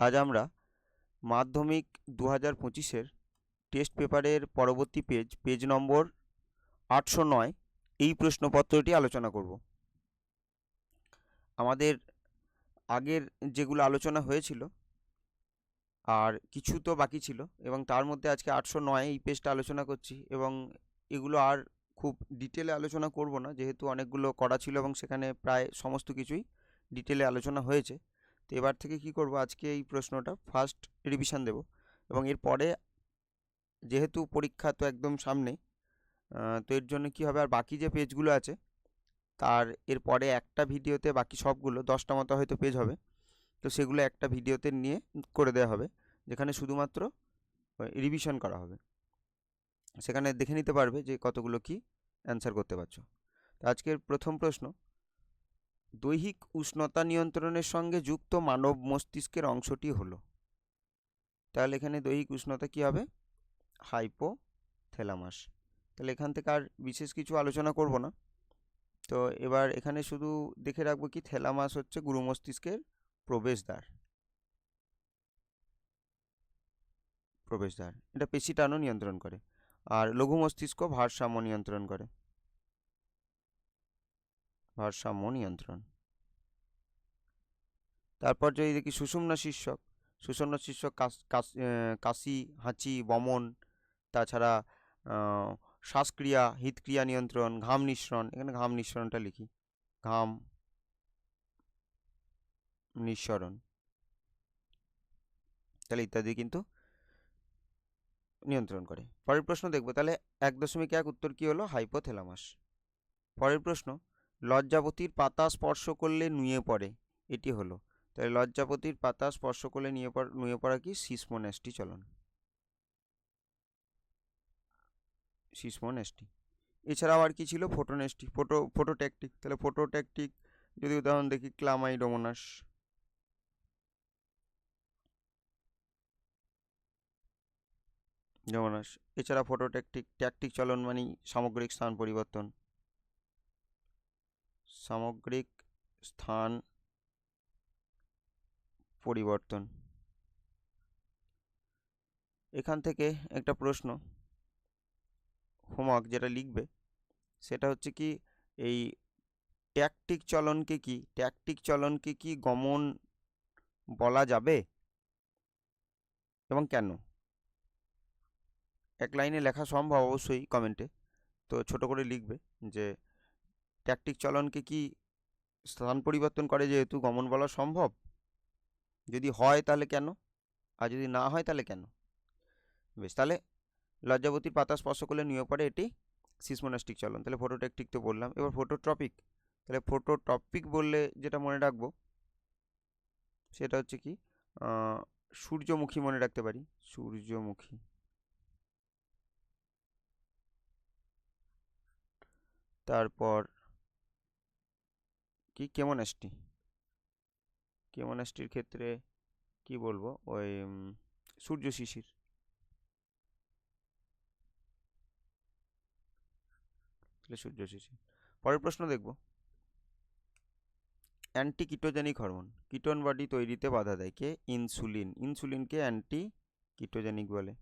আজ আমরা মাধ্যমিক 2025-এর টেস্ট পেপারের পরবর্তী পেজ নম্বর 809 এই প্রশ্নপত্রটি আলোচনা করব। আমাদের আগের যেগুলো আলোচনা হয়েছিল আর কিছু তো বাকি ছিল, এবং তার মধ্যে আজকে 809 এই পেজটা আলোচনা করছি। এবং এগুলো আর খুব ডিটেলে আলোচনা করব না, যেহেতু অনেকগুলো করা ছিল এবং সেখানে প্রায় সমস্ত কিছুই ডিটেলে আলোচনা হয়েছে। তো এবার থেকে কি করব, আজকে এই প্রশ্নটা ফার্স্ট রিভিশন দেব, এবং এরপরে যেহেতু পরীক্ষা তো একদম সামনে, তো এর জন্য কি হবে, আর বাকি যে পেজগুলো আছে তার এরপরে একটা ভিডিওতে বাকি সবগুলো 10টা মতো হয়তো পেজ হবে, তো সেগুলো একটা ভিডিওতে নিয়ে করে দেওয়া হবে, যেখানে শুধুমাত্র রিভিশন করা হবে। সেখানে দেখে নিতে পারবে যে কতগুলো কি অ্যান্সার করতে পারছো। তো আজকের প্রথম প্রশ্ন, দৈহিক উষ্ণতা নিয়ন্ত্রণের সঙ্গে যুক্ত মানব মস্তিষ্কের অংশটি হলো। তাহলে এখানে দৈহিক উষ্ণতা কি হবে, হাইপোথ্যালামাস। তাহলে এখান থেকে আর বিশেষ কিছু আলোচনা করব না। তো এবার এখানে শুধু দেখে রাখবো কি, থ্যালামাস হচ্ছে গুরু মস্তিষ্কের প্রবেশদ্বার। এটা পেশি টানও নিয়ন্ত্রণ করে, আর লঘু মস্তিষ্ক ভারসাম্য নিয়ন্ত্রণ করে। তারপর যদি দেখি সুষুম্না শীর্ষক কাশি, হাঁচি, বমন, তাছাড়া শ্বাসক্রিয়া, হৃদক্রিয়া নিয়ন্ত্রণ, ঘাম নিঃসরণ। এখানে ঘাম নিঃসরণটা লিখি, ঘাম নিঃসরণ, তাহলে ইত্যাদি কিন্তু নিয়ন্ত্রণ করে। পরের প্রশ্ন দেখবো, তাহলে 1.1 উত্তর কি হলো, হাইপোথ্যালামাস। পরের প্রশ্ন, লজ্জাপতির পাতা স্পর্শ করলে নুয়ে পড়ে, এটি হলো। তাহলে লজ্জাপতির পাতা স্পর্শ করলে নুয়ে পড়া কি, শিশ্মন্যাষ্টি চলন। এছাড়াও আর কি ছিল, ফোটোনেস্টি, ফোটোট্যাকটিক। তাহলে ফোটোট্যাকটিক যদি উদাহরণ দেখি, ক্লামাইডোমোনাস। এছাড়া ট্যাকটিক চলন মানে সামগ্রিক স্থান পরিবর্তন। এখান থেকে একটা প্রশ্ন হোমওয়ার্ক যেটা লিখবে, সেটা হচ্ছে কি, এই ট্যাকটিক চলনকে কি গমন বলা যাবে এবং কেন? এক লাইনে লেখা সম্ভব অবশ্যই, কমেন্টে তো ছোট করে লিখবে যে ট্যাকটিক চলনকে কি স্থান পরিবর্তন করে যেহেতু গমন বলা সম্ভব, যদি হয় তাহলে কেন, আর যদি না হয় তাহলে কেন। বেশ, তাহলে লজ্জাবতীর পাতা স্পর্শ করলে নিয়ে পড়ে, এটি সিসমোনাস্টিক চলন। তাহলে ফোটোট্যাকটিক তো বললাম। এবার ফোটোট্রপিক। তাহলে ফোটোট্রপিক বললে যেটা মনে রাখবো সেটা হচ্ছে কি, সূর্যমুখী মনে রাখতে পারি, সূর্যমুখী। তারপর কি, কেমোনাস্টির ক্ষেত্রে কি বলবো, ওই সূর্য শিশির। পরের প্রশ্ন দেখব, anti ketogenic hormone ketone body তৈরিতে বাধা দেয় কে, ইনসুলিনকে অ্যান্টি কিটোজেনিক বলে।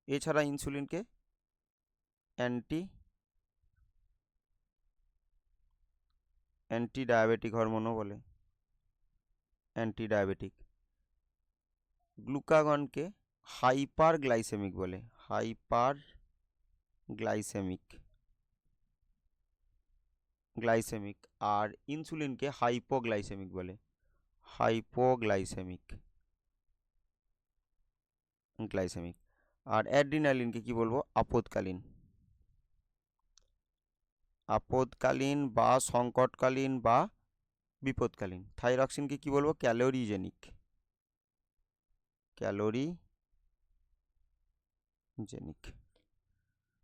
এছাড়া ইনসুলিনকে অ্যান্টি ডায়াবেটিক হরমোনও বলে, গ্লুকাগনকে হাইপারগ্লাইসেমিক বলে, গ্লাইসেমিক। আর ইনসুলিনকে হাইপোগ্লাইসেমিক বলে, গ্লাইসেমিক। আর অ্যাড্রিনালিনকে কি বলবো, আপদকালীন বা সংকটকালীন বা বিপদকালীন। থাইরক্সিনকে কি বলবো, ক্যালোরিজেনিক।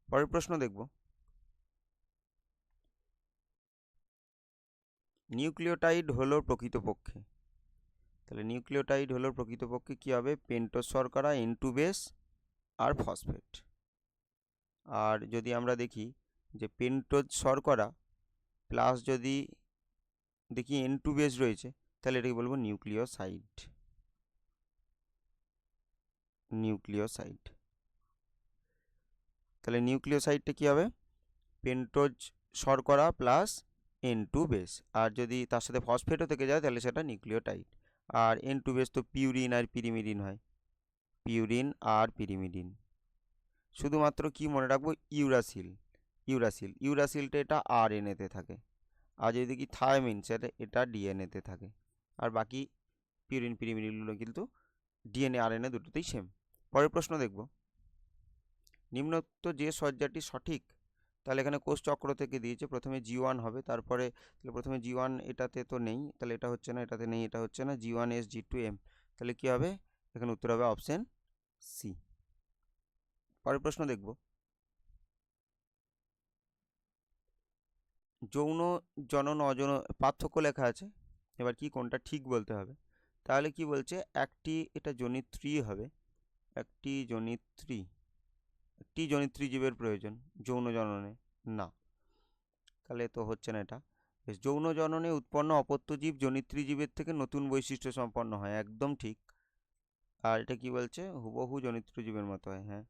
পরের প্রশ্ন দেখব, নিউক্লিওটাইড হলো প্রকৃতপক্ষে। তাহলে নিউক্লিওটাইড হলো প্রকৃতপক্ষে কি হবে, পেন্টোজ শর্করা, N2 বেস আর ফসফেট। আর যদি আমরা দেখি যে পেন্টোজ শর্করা প্লাস যদি দেখি N2 বেস রয়েছে, তাহলে এটাকে বলবো নিউক্লিওসাইড। নিউক্লিওসাইড। তাহলে নিউক্লিওসাইডটা কী হবে? পেন্টোজ শর্করা প্লাস N2 বেস, আর যদি তার সাথে ফসফেটও থেকে যায় তাহলে সেটা নিউক্লিওটাইড। আর N2 বেস তো পিউরিন আর পিরিমিডিন হয়, পিউরিন আর পিরিমিডিন। শুধুমাত্র কি মনে রাখবো? ইউরাসিল। ইউরাসিলটা এটা RNA-তে থাকে, আর যদি দেখি থায়ামিন সেটা এটা DNA-তে থাকে, আর বাকি পিউরিন পিরিমিডিনগুলো কিন্তু DNA RNA দুটোতেই সেম। পরের প্রশ্ন দেখব, নিম্নোক্ত যে সজ্জাটি সঠিক? তাহলে এখানে কোষ চক্র থেকে দিয়েছে, প্রথমে G1 হবে, তারপরে তাহলে প্রথমে G1 এটাতে তো নেই, তাহলে এটা হচ্ছে না, এটাতে নেই, এটা হচ্ছে না, G1S G2M, তাহলে কি হবে? এখানে উত্তর হবে অপশন সি। পরের প্রশ্ন দেখব, যৌন জনন অযৌন পার্থক্য লেখা আছে, এবার কি কোনটা ঠিক বলতে হবে। তাহলে কি বলছে? একটি এটা জনিত্রী হবে, একটি জনিত্রী জীবের প্রয়োজন যৌন জননে, না, তাহলে তো হচ্ছে না এটা। বেশ, যৌন জননে উৎপন্ন অপত্য জীব জনিত্রী জীবের থেকে নতুন বৈশিষ্ট্য সম্পন্ন হয়, একদম ঠিক। আর এটা কি বলছে? হুবহু জনিত্র জীবের মতো হয়, হ্যাঁ।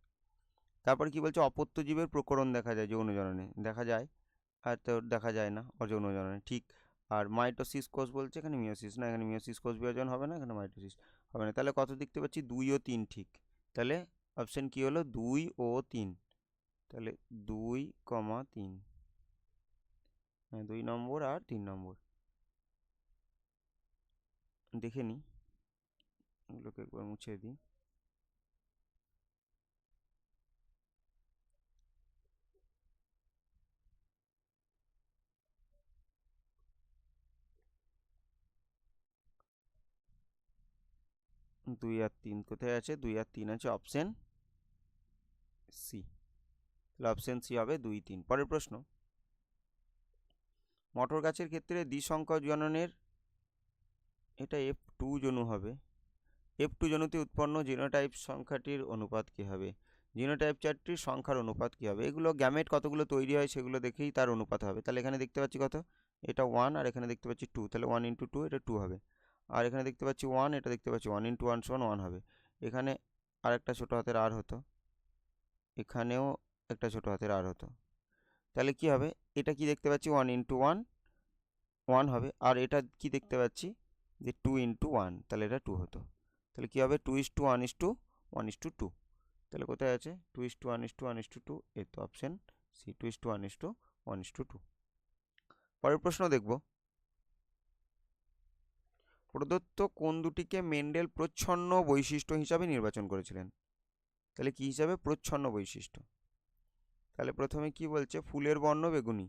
তারপর কি বলছে? অপত্য জীবের প্রকরণ দেখা যায় যৌন জননে, দেখা যায়, আর তো দেখা যায় না অযৌন জননে, ঠিক। আর মাইটোসিস কোষ বলছে, এখানে মিওসিস না, এখানে মিওসিস কোষ বিভাজন হবে না, এখানে মাইটোসিস হবে না। তাহলে কত দেখতে পাচ্ছি? 2 ও 3 ঠিক। তাহলে অপশন কি হলো? 2 ও 3। তাহলে 2,3, হ্যাঁ 2 নম্বর আর 3 নম্বর। দেখে নিই, এগুলোকে একবার মুছে দিই। দুই আর তিন কোথায় আছে? 2 আর 3 আছে অপশন সি, তাহলে অপশন সি হবে 2, 3। পরের প্রশ্ন, মটর গাছের ক্ষেত্রে দ্বিসংখ্যক জননের, এটা F2 জনু হবে, F2 জনুতে উৎপন্ন জিনোটাইপ সংখ্যাটির অনুপাত কী হবে? জিনোটাইপ চারটির সংখ্যার অনুপাত কী হবে? এগুলো গ্যামেট কতগুলো তৈরি হয় সেগুলো দেখেই তার অনুপাত হবে। তাহলে এখানে দেখতে পাচ্ছি কত? এটা 1, আর এখানে দেখতে পাচ্ছি 2, তাহলে 1 × 2 এটা 2 হবে। আর এখানে দেখতে পাচ্ছি 1, এটা দেখতে পাচ্ছি 1 × 1 = 1 হবে। এখানে আরেকটা ছোটো হাতের আর হতো, এখানেও একটা ছোটো হাতের আর হতো, তাহলে কি হবে? এটা কি দেখতে পাচ্ছি? 1 × 1 1 হবে, আর এটা কি দেখতে পাচ্ছি? যে 2 × 1, তাহলে এটা 2 হতো। তাহলে কি হবে? 2:1:1:2। তাহলে কোথায় আছে? 2:1:1:2, এই তো অপশন সি, 2:1:1:2। পরের প্রশ্ন দেখব, প্রদত্ত কোন দুটিকে মেন্ডেল প্রচ্ছন্ন বৈশিষ্ট্য হিসাবে নির্বাচন করেছিলেন? তাহলে কি হিসাবে? প্রচ্ছন্ন বৈশিষ্ট্য। তাহলে প্রথমে কি বলছে? ফুলের বর্ণ বেগুনি,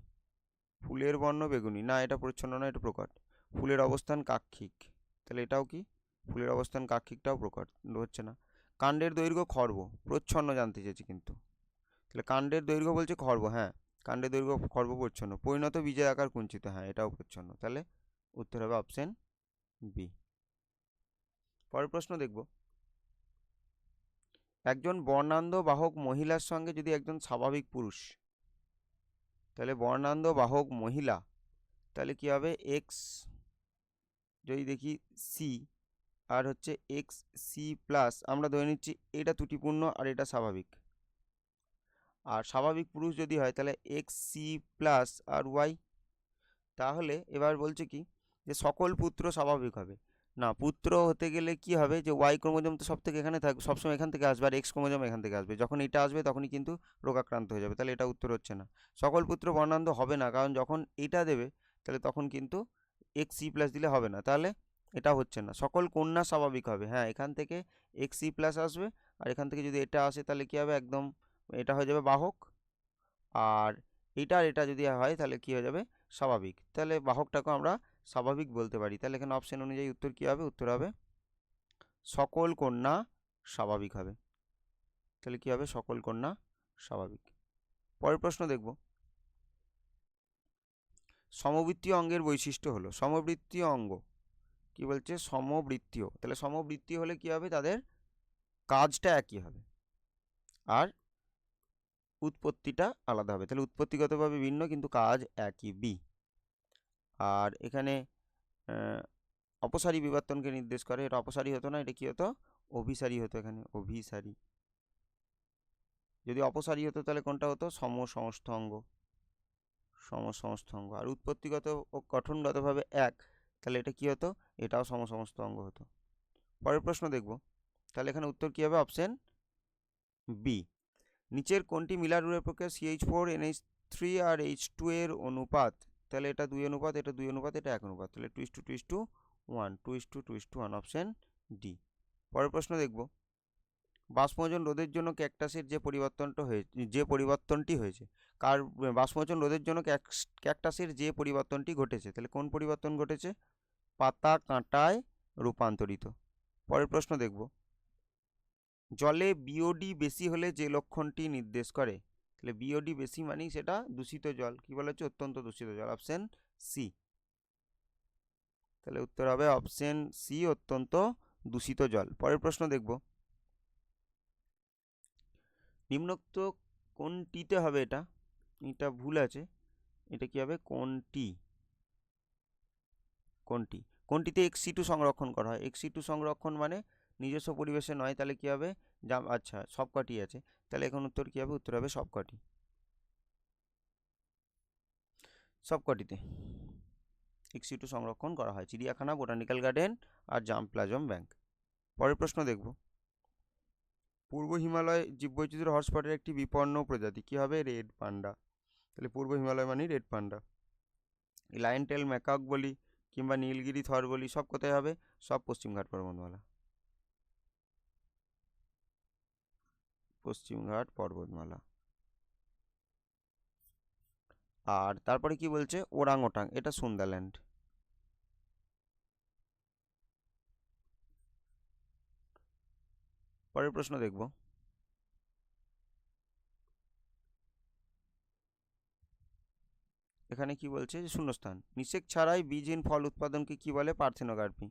ফুলের বর্ণ বেগুনি, না এটা প্রচ্ছন্ন না, এটা প্রকট। ফুলের অবস্থান কাক্ষিক, তাহলে এটাও কি? ফুলের অবস্থান কাক্ষিকটাও প্রকট, হচ্ছে না। কাণ্ডের দৈর্ঘ্য খর্ব, প্রচ্ছন্ন জানতে চেয়েছি কিন্তু, তাহলে কাণ্ডের দৈর্ঘ্য বলছে খর্ব, হ্যাঁ কাণ্ডের দৈর্ঘ্য খর্ব প্রচ্ছন্ন। পরিণত বীজের আকার কুঞ্চিত, হ্যাঁ এটাও প্রচ্ছন্ন, তাহলে উত্তর হবে অপশন বি। পরের প্রশ্ন দেখব, একজন বর্ণান্ধ বাহক মহিলার সঙ্গে যদি একজন স্বাভাবিক পুরুষ, তাহলে বর্ণান্ধ বাহক মহিলা, তাহলে কি হবে? এক্স যদি দেখি সি, আর হচ্ছে এক্স সি প্লাস, আমরা ধরে নিচ্ছি এটা ত্রুটিপূর্ণ আর এটা স্বাভাবিক। আর স্বাভাবিক পুরুষ যদি হয় তাহলে এক্স সি প্লাস আর ওয়াই। তাহলে এবার বলছে কি? যে সকল পুত্র স্বাভাবিক হবে, না পুত্র হতে গেলে কি হবে? যে ওয়াই ক্রোমোজোম তো সব থেকে এখানে থাকবে, সবসময় এখান থেকে আসবে, আর এক্স ক্রোমোজোম এখান থেকে আসবে, যখন এটা আসবে তখনই কিন্তু রোগাক্রান্ত হয়ে যাবে, তাহলে এটা উত্তর হচ্ছে না। সকল পুত্র বর্ণান্ধ হবে না, কারণ যখন এটা দেবে তাহলে তখন কিন্তু এক্স সি প্লাস দিলে হবে না, তাহলে এটা হচ্ছে না। সকল কন্যা স্বাভাবিক হবে, হ্যাঁ এখান থেকে এক্স সি প্লাস আসবে, আর এখান থেকে যদি এটা আসে তাহলে কি হবে? একদম এটা হয়ে যাবে বাহক, আর এটা আর এটা যদি হয় তাহলে কি হয়ে যাবে? স্বাভাবিক, তাহলে বাহকটাকে আমরা স্বাভাবিক বলতে পারি। তাহলে এখানে অপশন অনুযায়ী উত্তর কি হবে? উত্তর হবে সকল কন্যা স্বাভাবিক হবে, তাহলে কি হবে? সকল কন্যা স্বাভাবিক। পরের প্রশ্ন দেখব, সমবৃত্তীয় অঙ্গের বৈশিষ্ট্য হলো, সমবৃত্তীয় অঙ্গ কি বলছে? সমবৃত্তীয়, তাহলে সমবৃত্তীয় হলে কি হবে? তাদের কাজটা একই হবে আর উৎপত্তিটা আলাদা হবে, তাহলে উৎপত্তিগতভাবে ভিন্ন কিন্তু কাজ একই, বি। আর এখানে অপসারী বিবর্তনকে নির্দেশ করে, এটা অপসারী হতো না, এটা কি হতো? অভিসারী হতো এখানে, অভিসারী। যদি অপসারী হতো তাহলে কোনটা হতো? সমসমস্ত অঙ্গ, সমসমস্ত অঙ্গ। আর উৎপত্তিগত ও গঠনগতভাবে এক, তাহলে এটা কি হতো? এটাও সমসমস্ত অঙ্গ হতো। পরের প্রশ্ন দেখব, তাহলে এখানে উত্তর কি হবে? Option B. নিচের কোনটি মিলার প্রক্রিয়া CH4NH3 আর H2 এর অনুপাত? তাহলে এটা 2 অনুপাত, এটা 2 অনুপাত, এটা 1 অনুপাত, তাহলে 2:2:1, 2:2:1, অপশন ডি। পরের প্রশ্ন দেখব, বাষ্পমোচন রোধের জন্য ক্যাকটাসের যে পরিবর্তনটি হয়েছে, বাষ্পমোচন রোধের জন্য ক্যাকটাসের যে পরিবর্তনটি ঘটেছে, তাহলে কোন পরিবর্তন ঘটেছে? পাতা কাঁটায় রূপান্তরিত। পরের প্রশ্ন দেখব, জলে বিওডি বেশি হলে যে লক্ষণটি নির্দেশ করে, তাহলে বিওডি বেশি মানেই সেটা দূষিত জল। কি বলা হচ্ছে? অত্যন্ত দূষিত জল, অপশন সি। তাহলে উত্তর হবে অপশন সি, অত্যন্ত দূষিত জল। পরের প্রশ্ন দেখব, নিম্নোক্ত কোনটিতে হবে? এটা ভুল আছে, এটা কি হবে? কোনটিতে XC2 সংরক্ষণ করা হয়? XC2 সংরক্ষণ মানে নিজস্ব পরিবেশে নয়, তাহলে কি হবে? আচ্ছা, সবকটি আছে, তাহলে এখন উত্তর কি হবে? উত্তর হবে সবকটিতে XC2 সংরক্ষণ করা হয়, চিড়িয়াখানা, বোটানিক্যাল গার্ডেন আর জাম প্লাজম ব্যাংক। পরের প্রশ্ন দেখব, পূর্ব হিমালয় জীববৈচিত্র্য হটস্পটের একটি বিপন্ন প্রজাতি কি হবে? Red panda. তাহলে পূর্ব হিমালয় মানে রেড পান্ডা। লায়ন টেল ম্যাকক বলি কিংবা নীলগিরি থর বলি, সব কোথায় হবে? সব পশ্চিমঘাট পর্বতমালা, পশ্চিমঘাট পর্বতমালা। আর তারপরে কি বলছে? ওরাং ওটাং, এটা সুন্দারল্যান্ড। পরের প্রশ্ন দেখব, এখানে কি বলছে? যে শূন্যস্থান, নিষেক ছাড়াই বীজহীন ফল উৎপাদনকে কি বলে? পার্থেনোগার্পি।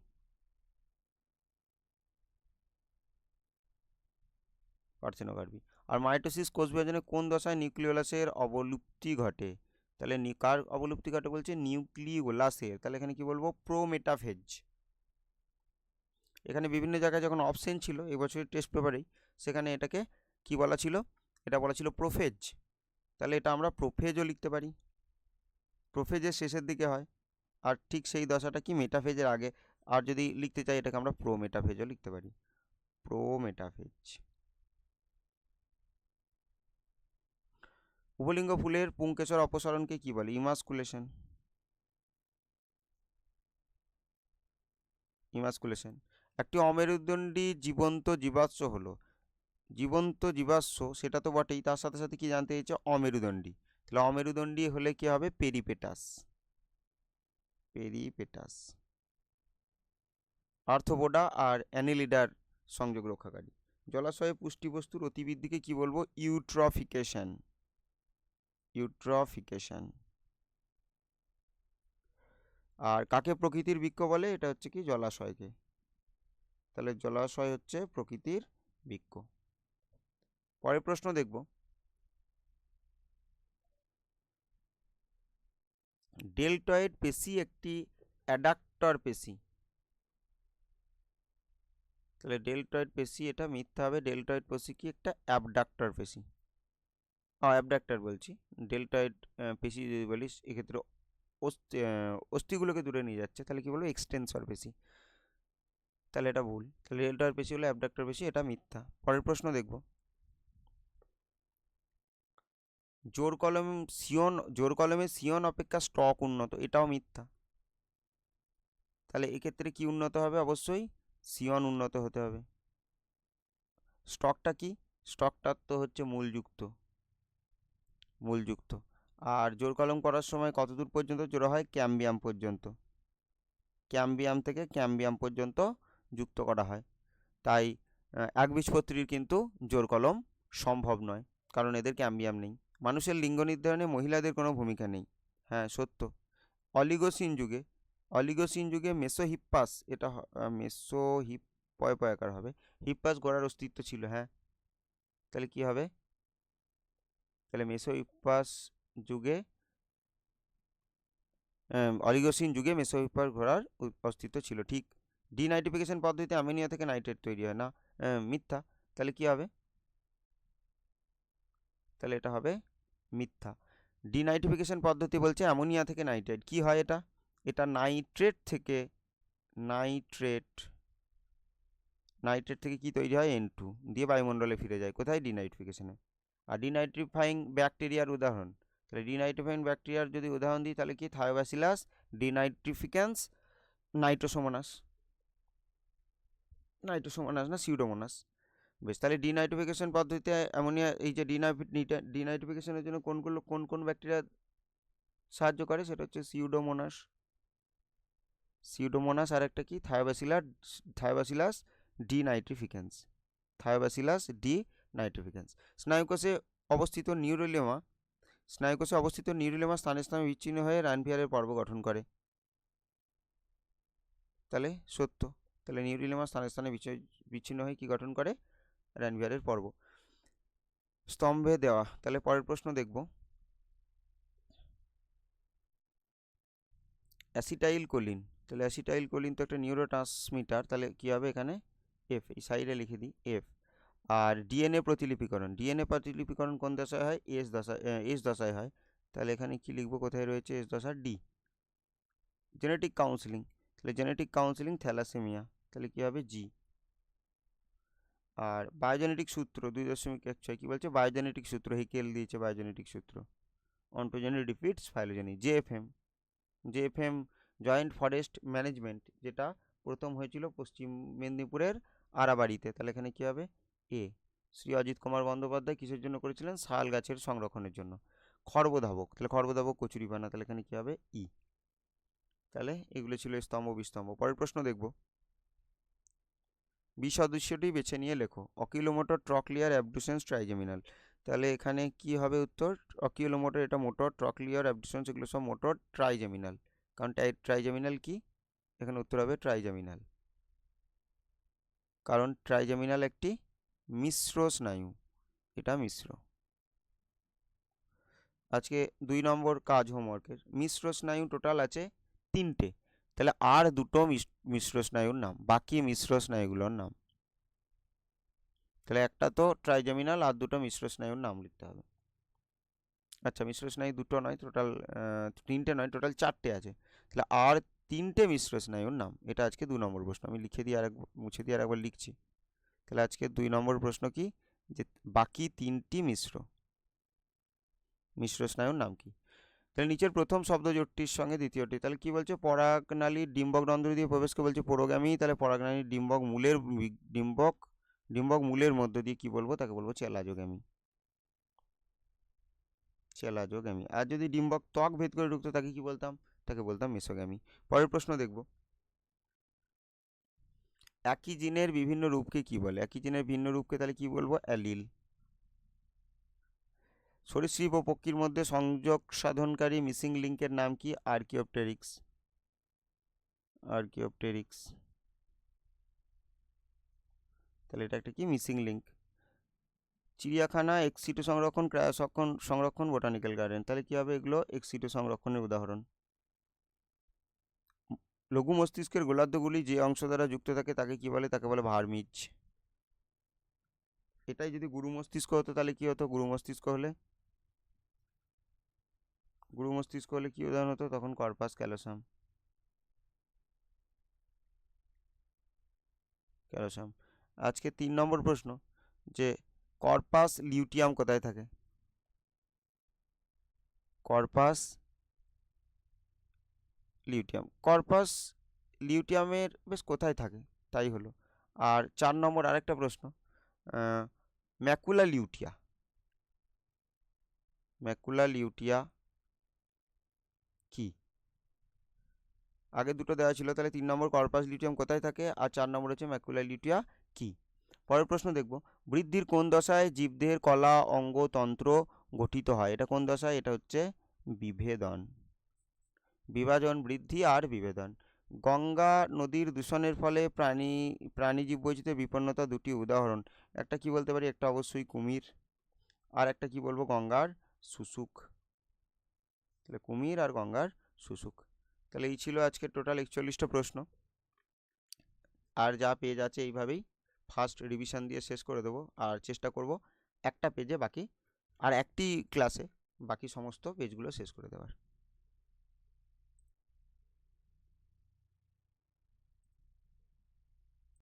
পার্থেনোগার্পি। আর মাইটোসিস কোষ বিভাজনে কোন দশায় নিউক্লিওলাসের অবলুপ্তি ঘটে? তাহলে কার অবলুপ্তি ঘটে বলছে? নিউক্লিওলাসের। তাহলে এখানে কি বলবো? প্রোমেটাফেজ। এখানে বিভিন্ন জায়গায় যখন অপশন ছিল এবছরের টেস্ট পেপারেই, সেখানে এটাকে কি বলা ছিল? এটা বলা ছিল প্রোফেজ। তাহলে এটা আমরা প্রোফেজও লিখতে পারি, প্রোফেজের শেষের দিকে হয়। আর ঠিক সেই দশাটা কি? মেটাফেজের আগে। আর যদি লিখতে চাই এটাকে আমরা প্রোমেটাফেজও লিখতে পারি, প্রোমেটাফেজ। উভলিঙ্গ ফুলের পুংকেশর অপসারণকে কি বলে? ইমাস্কুলেশন। একটি অমেরুদণ্ডী জীবন্ত জীবাশ্ম হলো, জীবন্ত জীবাশ্ম সেটা তো বটেই, তার সাথে সাথে কি জানতে চাইছে? অমেরুদণ্ডী। তাহলে অমেরুদণ্ডী হলে কি হবে? পেরিপেটাস। আর্থ্রোপোডা আর অ্যানিলিডার সংযোগ রক্ষাকারী। জলাশয়ে পুষ্টিবস্তুর অতিবৃদ্ধিকে কি বলবো? ইউট্রফিকেশন। আর কাকে প্রকৃতির বৃক্ষ বলে? এটা হচ্ছে কি? জলাশয়কে। তাহলে জলাশয় হচ্ছে প্রকৃতির বৃক্ষ। পরের প্রশ্ন দেখব, ডেলটয়েড পেশি একটি অ্যাডাক্টর পেশি। তাহলে ডেলটয়েড পেশি, এটা মিথ্যা হবে। ডেলটয়েড পেশি কি? একটা অ্যাবডাক্টর পেশি। অ্যাবডাক্টর বলছি, ডেলটয়েড পেশি যদি বলিস এক্ষেত্রে অস্থিগুলোকে দূরে নিয়ে যাচ্ছে, তাহলে কি বলবো? এক্সটেন্সর পেশি। তাহলে এটা ভুল, তাহলে ডেলটয়েড পেশি হলো অ্যাবডাক্টর পেশি, এটা মিথ্যা। পরের প্রশ্ন দেখব, জোর কলমে সিয়ন অপেক্ষা স্টক উন্নত, এটাও মিথ্যা। তাহলে এক্ষেত্রে কি উন্নত হবে? অবশ্যই সিয়ন উন্নত হতে হবে। স্টকটা কি? স্টকটা তো হচ্ছে মূলযুক্ত। আর জোর কলম করার সময় কতদূর পর্যন্ত জোড়া হয়? ক্যাম্বিয়াম পর্যন্ত, ক্যাম্বিয়াম থেকে ক্যাম্বিয়াম পর্যন্ত যুক্ত করা হয়। তাই একবীজপত্রীর কিন্তু জোর কলম সম্ভব নয়, কারণ এদের ক্যাম্বিয়াম নেই। মানুষের লিঙ্গ নির্ধারণে মহিলাদের কোনো ভূমিকা নেই। হ্যাঁ, সত্য। অলিগোসিন যুগে মেসোহিপ্পাস, এটা মেসোহিপয়কার হবে, হিপ্পাস গোড়ার অস্তিত্ব ছিল। হ্যাঁ, তাহলে কি হবে? তাহলে মেসোহিপ্পাস যুগে, অলিগোসিন যুগে মেসোহিপ্পাস ঘোড়ার অস্তিত্ব ছিল, ঠিক। ডিনাইট্রিফিকেশন পদ্ধতিতে অ্যামোনিয়া থেকে নাইট্রেট তৈরি হয় না, মিথ্যা। তাহলে কি হবে? তাহলে এটা হবে মিথ্যা। ডিনাইট্রিফিকেশন পদ্ধতি বলছে অ্যামোনিয়া থেকে নাইট্রেট। কি হয় এটা? এটা নাইট্রেট থেকে নাইট্রেট নাইট্রেট থেকে কি তৈরি হয়? N2 দিয়ে বায়ুমণ্ডলে ফিরে যায়। কোথায়? ডিনাইট্রিফিকেশনে। আর ডিনাইট্রিফাইং ব্যাকটেরিয়ার উদাহরণ, তাহলে ডিনাইট্রিফাইং ব্যাকটেরিয়ার যদি উদাহরণ দিই তাহলে কি? থায়োব্যাসিলাস ডিনাইট্রিফিক্যান্স নাইট্রোসোমোনাস, নাইট্রোসোমোনাস না সিউডোমোনাস। বেশ, তাহলে ডিনাইট্রিফিকেশন পদ্ধতিতে অ্যামোনিয়া, এই যে ডিনাইট্রিফিকেশনের জন্য কোন কোন ব্যাকটেরিয়া সাহায্য করে? সেটা হচ্ছে সিউডোমোনাস, সিউডোমোনাস আর একটা কি? Thiobacillus denitrificans, Thiobacillus denitrificans. স্নায়ুকোষে অবস্থিত নিউরোলেমা, স্নায়ুকোষে অবস্থিত নিউরোলেমা স্থানে স্থানে বিচ্ছিন্ন হয়ে রানভিয়ারের পর্ব গঠন করে। তাহলে সত্য। তাহলে নিউরোলেমা স্থানে স্থানে বিচ্ছিন্ন হয়ে কি গঠন করে? রানভিয়ারের পর্ব। স্তম্ভে দেওয়া, তাহলে পরের প্রশ্ন দেখব। অ্যাসিটাইল কোলিন, তাহলে অ্যাসিটাইল কোলিন তো একটা নিউরোট্রান্সমিটার, তাহলে কি হবে এখানে? এফ, এই সাইডে লিখে দিই এফ। আর ডিএনএ প্রতিলিপিকরণ, ডিএনএ প্রতিলিপিকরণ কোন দশায় হয়? এস দশায় হয়। তাহলে এখানে কি লিখবো? কোথায় রয়েছে এস দশা? ডি। জেনেটিক কাউন্সিলিং, তাহলে জেনেটিক কাউন্সিলিং থ্যালাসেমিয়া, তাহলে কি হবে? জি। আর বায়োজেনেটিক সূত্র 2.16 কি বলছে? বায়োজেনেটিক সূত্র হিকেল দিয়েছে, বায়োজেনেটিক সূত্র ontogeny repeats phylogeny. JFM, JFM joint forest management, যেটা প্রথম হয়েছিল পশ্চিম মেদিনীপুরের আরাবাড়িতে, তাহলে এখানে কি হবে? এ। শ্রী অজিত কুমার বন্দ্যোপাধ্যায় কিসের জন্য করেছিলেন? শাল গাছের সংরক্ষণের জন্য। খর্বধাবক, তাহলে খর্বধাবক কচুরিপানা, তাহলে এখানে কি হবে? ই। তাহলে এগুলো ছিল স্তম্ভ বিস্তম্ভ। পরের প্রশ্ন দেখব। বি সদস্যটি বেছে নিয়ে লেখো। অকিলোমোটর, ট্রক্লিয়ার, অ্যাবডুসেন্স, ট্রাইজেমিনাল। তাহলে এখানে কি হবে উত্তর? অকিলোমোটর, এটা মোটর, ট্রক্লিয়ার, অ্যাবডুসেন্স এগুলো সব মোটর, ট্রাইজেমিনাল। কারণ ট্রাইজেমিনাল কি? এখানে উত্তর হবে ট্রাইজেমিনাল, কারণ ট্রাইজেমিনাল একটি মিশ্র স্নায়ু, এটা মিশ্র। আজকে 2 নম্বর কাজ হোমওয়ার্কের, মিশ্র স্নায়ু টোটাল আছে 3টে, তাহলে আর দুটো মিশ্র স্নায়ুর নাম, বাকি মিশ্র স্নায়ুগুলোর নাম। তাহলে একটা তো ট্রাইজেমিনাল, আর দুটো মিশ্র স্নায়ুর নাম লিখতে হবে। আচ্ছা, মিশ্র স্নায়ু দুটো নয়, টোটাল 3টে নয়, টোটাল 4টে আছে। তাহলে আর 3টে মিশ্র স্নায়ুর নাম, এটা আজকে 2 নম্বর প্রশ্ন। আমি লিখে দিয়ে আরেকবার মুছে দিয়ে আরেকবার লিখছি। তাহলে আজকে 2 নম্বর প্রশ্ন কি? যে বাকি 3টি মিশ্র স্নায়ুর নাম কি? তাহলে নিচের প্রথম শব্দ জোটটির সঙ্গে দ্বিতীয়টি, তাহলে কি বলছে? পরাগনালীর ডিম্বক রন্ধ্র দিয়ে প্রবেশকে বলছে পুরোগামী, তাহলে পরাগনালীর ডিম্বক মূলের মধ্য দিয়ে কি বলবো? তাকে বলবো চেলাজোগামী, চেলাজোগামী। আর যদি ডিম্বক ত্বক ভেদ করে ঢুকতো তাকে কি বলতাম? তাকে বলতাম মেসোগামী। পরের প্রশ্ন দেখব। একই জিনের বিভিন্ন রূপকে কি বলে? একই জিনের ভিন্ন রূপকে তাহলে কি বলবো? অ্যালিল। সরীসৃপ ও পক্ষীর মধ্যে সংযোগ সাধনকারী মিসিং লিঙ্কের নাম কি? Archaeopteryx, archaeopteryx. তাহলে এটা একটা কি? Missing link. চিড়িয়াখানা, এক্সিটু সংরক্ষণ, ক্রায়ো সংরক্ষণ, বোটানিক্যাল গার্ডেন, তাহলে কি হবে? এগুলো এক্সিটু সংরক্ষণের উদাহরণ। লঘু মস্তিষ্কের গোলার্ধগুলি যে অংশ দ্বারা যুক্ত থাকে তাকে কি বলে? তাকে বলে ভার্মিজ। এটাই যদি গুরু মস্তিষ্ক হতো তাহলে কি হতো? গুরু মস্তিষ্ক হলে কি উদাহরণ হতো? তখন কর্পাস ক্যালোসাম, ক্যালোসাম। আজকে 3 নম্বর প্রশ্ন, যে কর্পাস লিউটিয়াম কোথায় থাকে? কর্পাস লিউটিয়ামের বেশ কোথায় থাকে তাই হলো। আর 4 নম্বর আরেকটা প্রশ্ন, ম্যাকুলা লিউটিয়া কি? আগে দুটো দেওয়া ছিল, তাহলে 3 নম্বর কর্পাস লিউটিয়াম কোথায় থাকে, আর 4 নম্বর হচ্ছে ম্যাকুলা লিউটিয়া কি। পরের প্রশ্ন দেখব। বৃদ্ধির কোন দশায় জীবদেহের কলা অঙ্গ তন্ত্র গঠিত হয়? এটা কোন দশায়? এটা হচ্ছে বিভেদন, বিভাজন, বৃদ্ধি আর বিভেদন। গঙ্গা নদীর দূষণের ফলে প্রাণীজীব বৈচিত্র্যের বিপন্নতা দুটি উদাহরণ। একটা কি বলতে পারি? একটা অবশ্যই কুমির, আর একটা কি বলবো? গঙ্গার শুশুক। তাহলে কুমির আর গঙ্গার শুশুক। তাহলে এই ছিল আজকে টোটাল 41টা প্রশ্ন। আর যা পেজ আছে এইভাবেই ফার্স্ট রিভিশন দিয়ে শেষ করে দেবো, আর চেষ্টা করব একটা পেজে বাকি, আর একটি ক্লাসে বাকি সমস্ত পেজগুলো শেষ করে দেওয়ার।